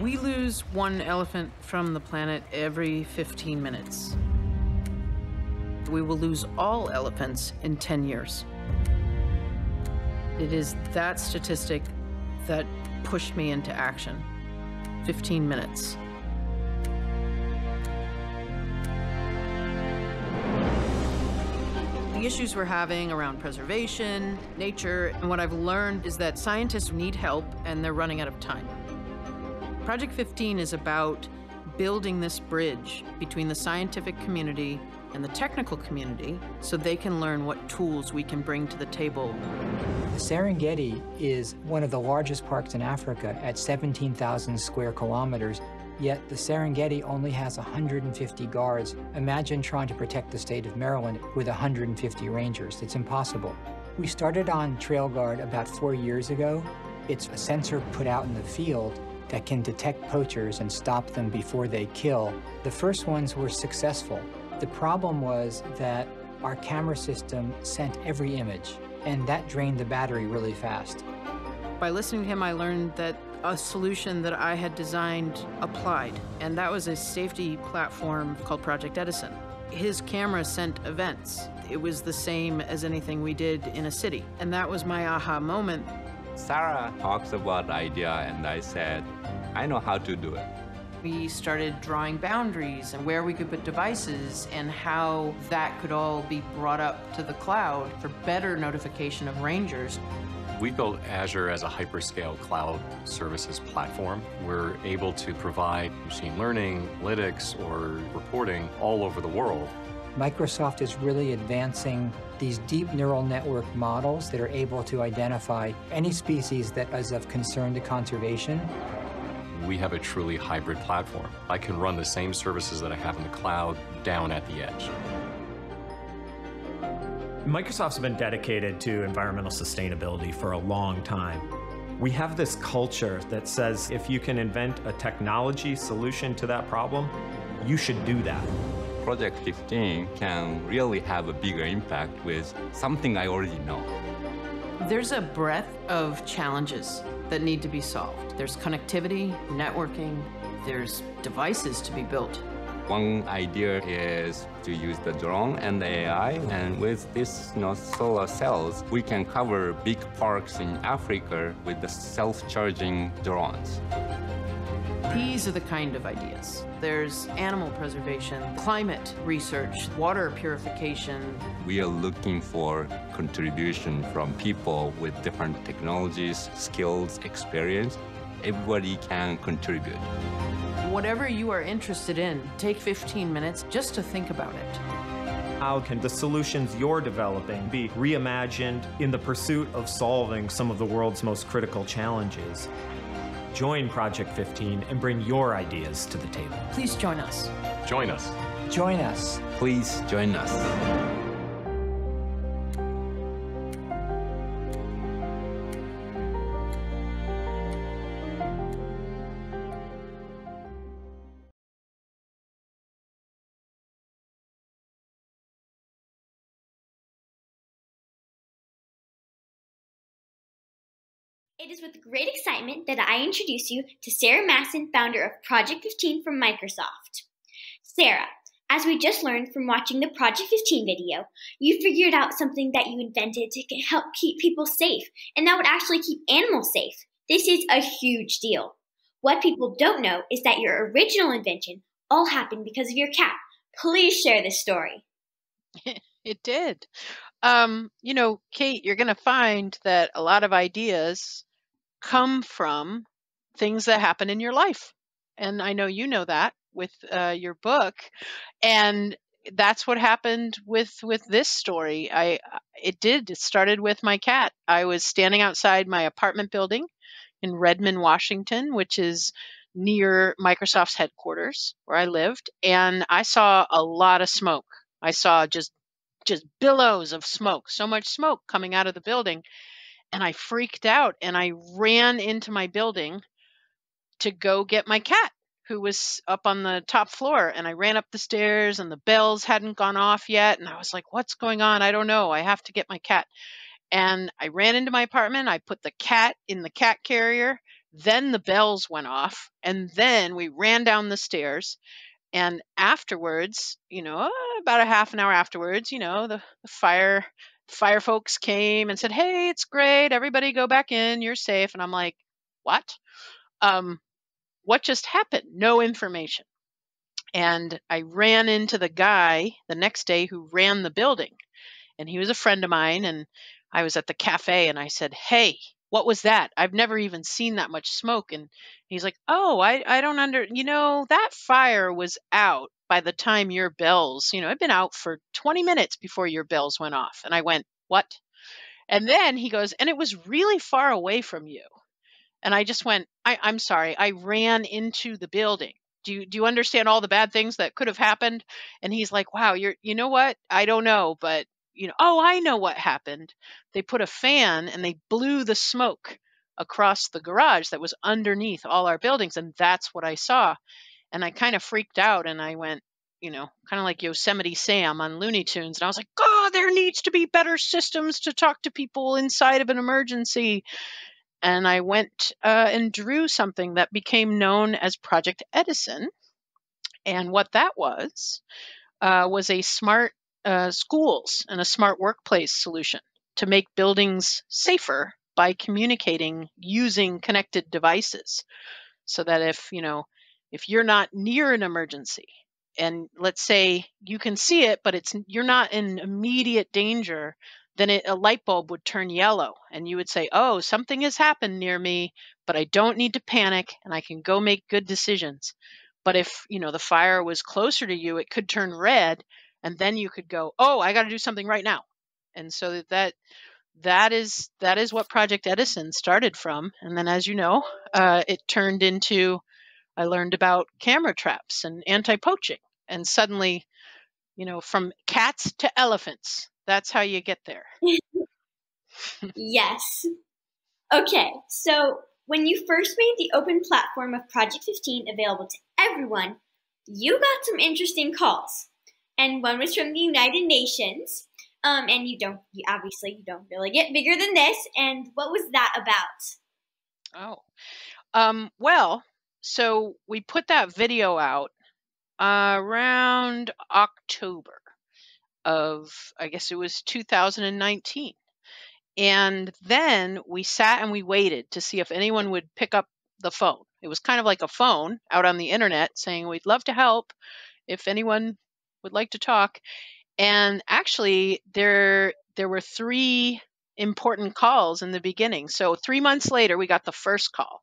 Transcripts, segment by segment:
We lose one elephant from the planet every 15 minutes. We will lose all elephants in 10 years. It is that statistic that pushed me into action. 15 minutes. The issues we're having around preservation, nature, and what I've learned is that scientists need help and they're running out of time. Project 15 is about building this bridge between the scientific community and the technical community so they can learn what tools we can bring to the table. The Serengeti is one of the largest parks in Africa at 17,000 square kilometers, yet the Serengeti only has 150 guards. Imagine trying to protect the state of Maryland with 150 rangers. It's impossible. We started on TrailGuard about 4 years ago. It's a sensor put out in the field that can detect poachers and stop them before they kill. The first ones were successful. The problem was that our camera system sent every image, and that drained the battery really fast. By listening to him, I learned that a solution that I had designed applied, and that was a safety platform called Project Edison. His camera sent events. It was the same as anything we did in a city, and that was my aha moment. Sarah talks about the idea, and I said, I know how to do it. We started drawing boundaries and where we could put devices and how that could all be brought up to the cloud for better notification of rangers. We built Azure as a hyperscale cloud services platform. We're able to provide machine learning, analytics, or reporting all over the world. Microsoft is really advancing these deep neural network models that are able to identify any species that is of concern to conservation. We have a truly hybrid platform. I can run the same services that I have in the cloud down at the edge. Microsoft's been dedicated to environmental sustainability for a long time. We have this culture that says if you can invent a technology solution to that problem, you should do that. Project 15 can really have a bigger impact with something I already know. There's a breadth of challenges that need to be solved. There's connectivity, networking, there's devices to be built. One idea is to use the drone and the AI, and with this solar cells, we can cover big parks in Africa with the self-charging drones. These are the kind of ideas. There's animal preservation, climate research, water purification. We are looking for contribution from people with different technologies, skills, experience. Everybody can contribute. Whatever you are interested in, take 15 minutes just to think about it. How can the solutions you're developing be reimagined in the pursuit of solving some of the world's most critical challenges? Join Project 15 and bring your ideas to the table. Please join us. Join us. Join us. Please join us. It is with great excitement that I introduce you to Sarah Maston, founder of Project 15 from Microsoft. Sarah, as we just learned from watching the Project 15 video, you figured out something that you invented to help keep people safe, and that would actually keep animals safe. This is a huge deal. What people don't know is that your original invention all happened because of your cat. Please share this story. It did. You know, Kate, you're going to find that a lot of ideas come from things that happen in your life. And I know you know that with your book. And that's what happened with this story. It started with my cat. I was standing outside my apartment building in Redmond, Washington, which is near Microsoft's headquarters where I lived. And I saw a lot of smoke. I saw just billows of smoke, so much smoke coming out of the building. And I freaked out and I ran into my building to go get my cat, who was up on the top floor, and I ran up the stairs and the bells hadn't gone off yet. And I was like, what's going on? I don't know. I have to get my cat. And I ran into my apartment. I put the cat in the cat carrier. Then the bells went off. And then we ran down the stairs. And afterwards, about a half an hour afterwards, the fire folks came and said, hey, it's great. Everybody go back in. You're safe. And I'm like, what? What just happened? No information. And I ran into the guy the next day who ran the building. And he was a friend of mine. And I was at the cafe and I said, hey, what was that? I've never even seen that much smoke. And he's like, oh, I don't that fire was out by the time your bells, it'd been out for 20 minutes before your bells went off. And I went, what? And then he goes, and it was really far away from you. And I just went, I'm sorry, I ran into the building. Do you understand all the bad things that could have happened? And he's like, wow, you know what? I don't know, but oh, I know what happened. They put a fan and they blew the smoke across the garage that was underneath all our buildings. And that's what I saw. And I kind of freaked out and I went, kind of like Yosemite Sam on Looney Tunes. And I was like, oh, there needs to be better systems to talk to people inside of an emergency. And I went and drew something that became known as Project Edison. And what that was a smart schools and a smart workplace solution to make buildings safer by communicating using connected devices. So that if you're not near an emergency, and let's say you can see it, but you're not in immediate danger, then a light bulb would turn yellow and you would say, oh, something has happened near me, but I don't need to panic and I can go make good decisions. But if, the fire was closer to you, it could turn red and then you could go, oh, I got to do something right now. And so that is what Project Edison started from. And then, as you know, it turned into, I learned about camera traps and anti-poaching. And suddenly, from cats to elephants, that's how you get there. Yes. Okay, so when you first made the open platform of Project 15 available to everyone, you got some interesting calls. And one was from the United Nations. And you don't really get bigger than this. And what was that about? Well, so we put that video out around October of, I guess it was 2019. And then we sat and we waited to see if anyone would pick up the phone. It was kind of like a phone out on the internet saying, we'd love to help if anyone would like to talk. And actually, there were 3 important calls in the beginning. So 3 months later, we got the first call.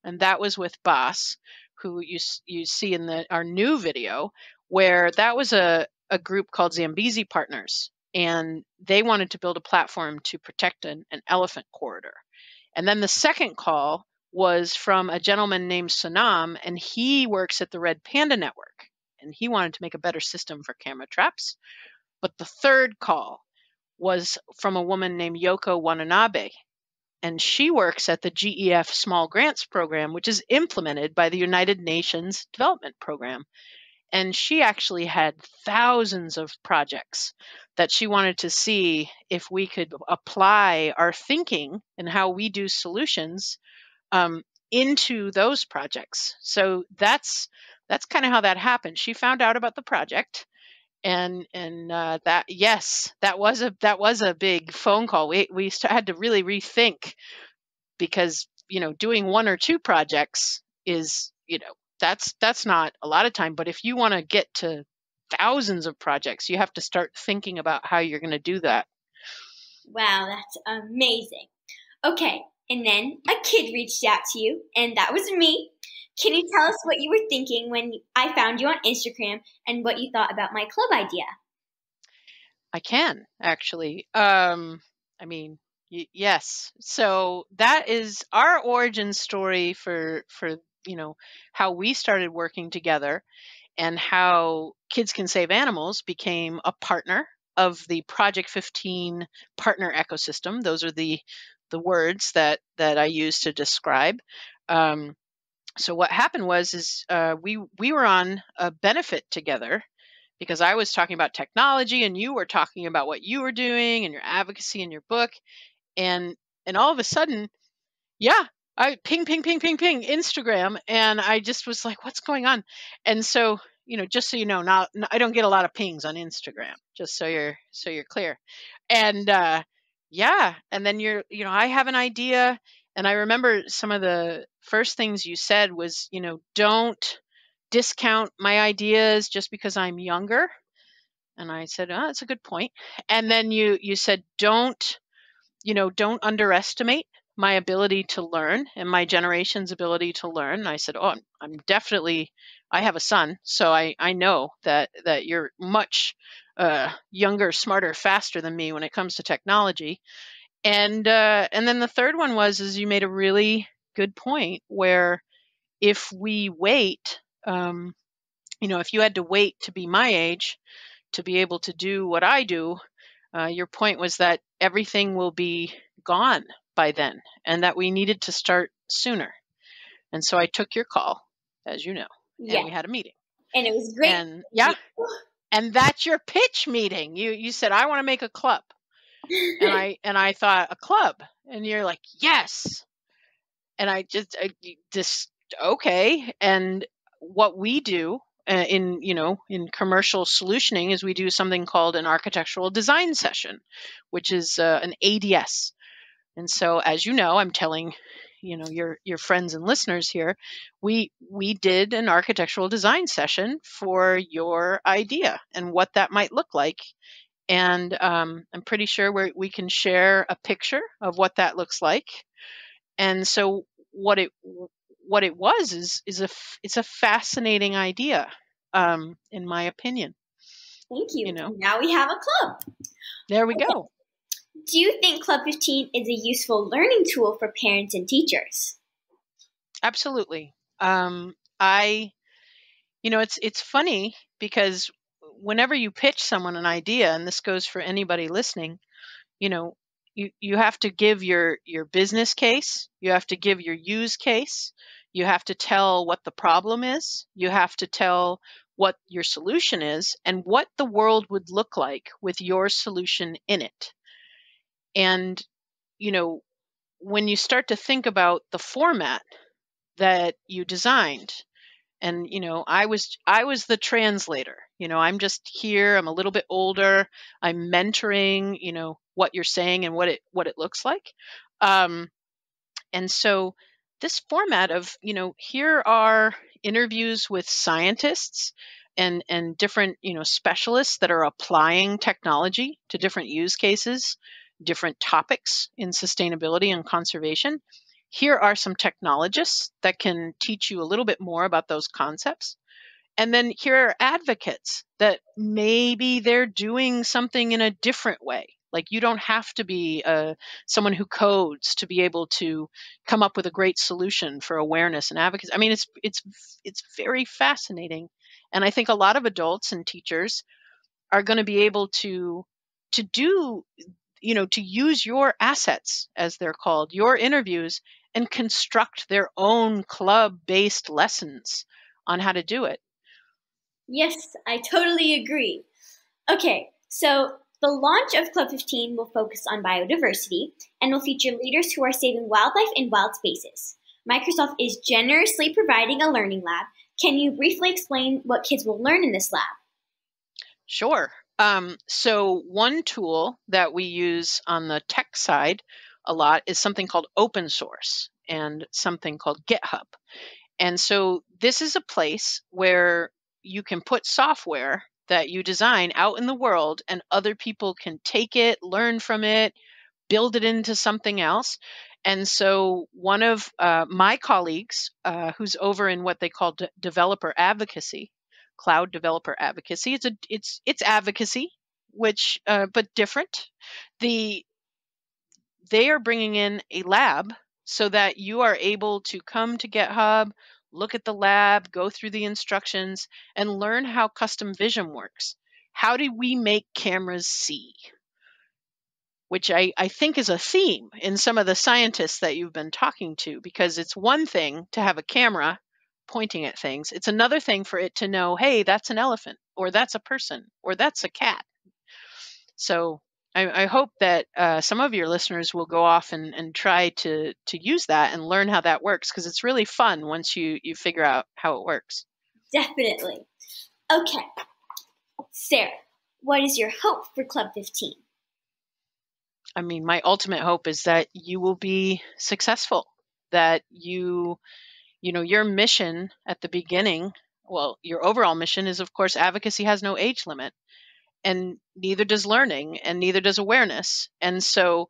And that was with Boss, who you see in our new video, where that was a group called Zambezi Partners. And they wanted to build a platform to protect an elephant corridor. And then the second call was from a gentleman named Sanam, and he works at the Red Panda Network. And he wanted to make a better system for camera traps. But the third call was from a woman named Yoko Watanabe. And she works at the GEF Small Grants Program, which is implemented by the United Nations Development Program. And she actually had thousands of projects that she wanted to see if we could apply our thinking and how we do solutions into those projects. So that's kind of how that happened. She found out about the project, and that was a big phone call. We had to really rethink, because doing 1 or 2 projects is that's not a lot of time. But if you want to get to thousands of projects, you have to start thinking about how you're going to do that. Wow, that's amazing. Okay, and then a kid reached out to you, and that was me. Can you tell us what you were thinking when I found you on Instagram and what you thought about my club idea? I can, actually. Yes. So that is our origin story for how we started working together, and how Kids Can Save Animals became a partner of the Project 15 partner ecosystem. Those are the words that I use to describe. So what happened was we were on a benefit together because I was talking about technology and you were talking about what you were doing and your advocacy in your book, and all of a sudden, yeah, I ping ping ping ping ping Instagram, and I just was like, what's going on? And so, just so you know, now I don't get a lot of pings on Instagram, just so you're clear. And yeah, and then I have an idea, and I remember some of the first things you said was, don't discount my ideas just because I'm younger. And I said, oh, that's a good point. And then you said, don't underestimate my ability to learn and my generation's ability to learn. And I said, oh, I have a son, so I know that you're much younger, smarter, faster than me when it comes to technology. And then the third one is you made a really good point where if we wait, if you had to wait to be my age to be able to do what I do, your point was that everything will be gone by then and that we needed to start sooner. And so I took your call, as you know, and we had a meeting. And it was great. And yeah. And that's your pitch meeting. You said, I want to make a club. And I thought, a club? And you're like, yes. And I just okay. And what we do in commercial solutioning is we do something called an architectural design session, which is an ADS. And so, as you know, I'm telling your friends and listeners here, we did an architectural design session for your idea and what that might look like. And I'm pretty sure we can share a picture of what that looks like. And so what it was is it's a fascinating idea, in my opinion. Thank you. Now we have a club. There we go. Do you think Club 15 is a useful learning tool for parents and teachers? Absolutely. It's funny because whenever you pitch someone an idea, and this goes for anybody listening, you have to give your business case, you have to give your use case, you have to tell what the problem is, you have to tell what your solution is, and what the world would look like with your solution in it. And, when you start to think about the format that you designed, and, I was the translator, I'm just here, I'm a little bit older, I'm mentoring, what you're saying and what it looks like. And so this format of, here are interviews with scientists and different, specialists that are applying technology to different use cases, different topics in sustainability and conservation. Here are some technologists that can teach you a little bit more about those concepts. And then here are advocates that maybe they're doing something in a different way. Like you don't have to be someone who codes to be able to come up with a great solution for awareness and advocacy. I mean, it's very fascinating. And I think a lot of adults and teachers are going to be able to do, to use your assets, as they're called, your interviews, and construct their own club-based lessons on how to do it. Yes, I totally agree. Okay, so the launch of Club 15 will focus on biodiversity and will feature leaders who are saving wildlife in wild spaces. Microsoft is generously providing a learning lab. Can you briefly explain what kids will learn in this lab? Sure. So one tool that we use on the tech side a lot is something called open source and something called GitHub. And so this is a place where you can put software that you design out in the world and other people can take it, learn from it, build it into something else. And so one of my colleagues who's over in what they call developer advocacy, cloud developer advocacy, it's advocacy, which but different. They are bringing in a lab so that you are able to come to GitHub, look at the lab, go through the instructions, and learn how custom vision works. How do we make cameras see? Which I think is a theme in some of the scientists that you've been talking to, because it's one thing to have a camera pointing at things. It's another thing for it to know, hey, that's an elephant, or that's a person, or that's a cat. So I hope that some of your listeners will go off and try to use that and learn how that works, because it's really fun once you figure out how it works. Definitely. Okay. Sarah, what is your hope for Club 15? I mean, my ultimate hope is that you will be successful, that your mission at the beginning, well, your overall mission is, of course, advocacy has no age limit, and neither does learning, and neither does awareness. And so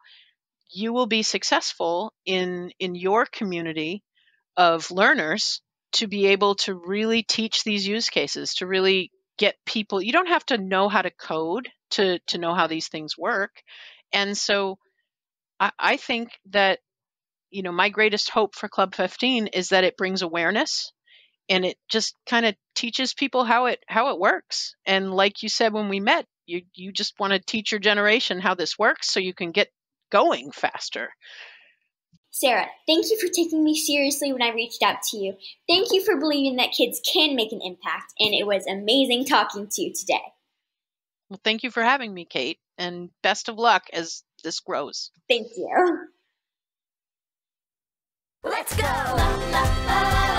you will be successful in your community of learners to be able to really teach these use cases, to really get people. You don't have to know how to code to know how these things work. And so I think that, my greatest hope for Club 15 is that it brings awareness, and it just kind of teaches people how it works. And like you said when we met, you just want to teach your generation how this works so you can get going faster. Sarah, thank you for taking me seriously when I reached out to you. Thank you for believing that kids can make an impact, and it was amazing talking to you today. Well, thank you for having me, Kate, and best of luck as this grows. Thank you. Let's go! La, la, la, la.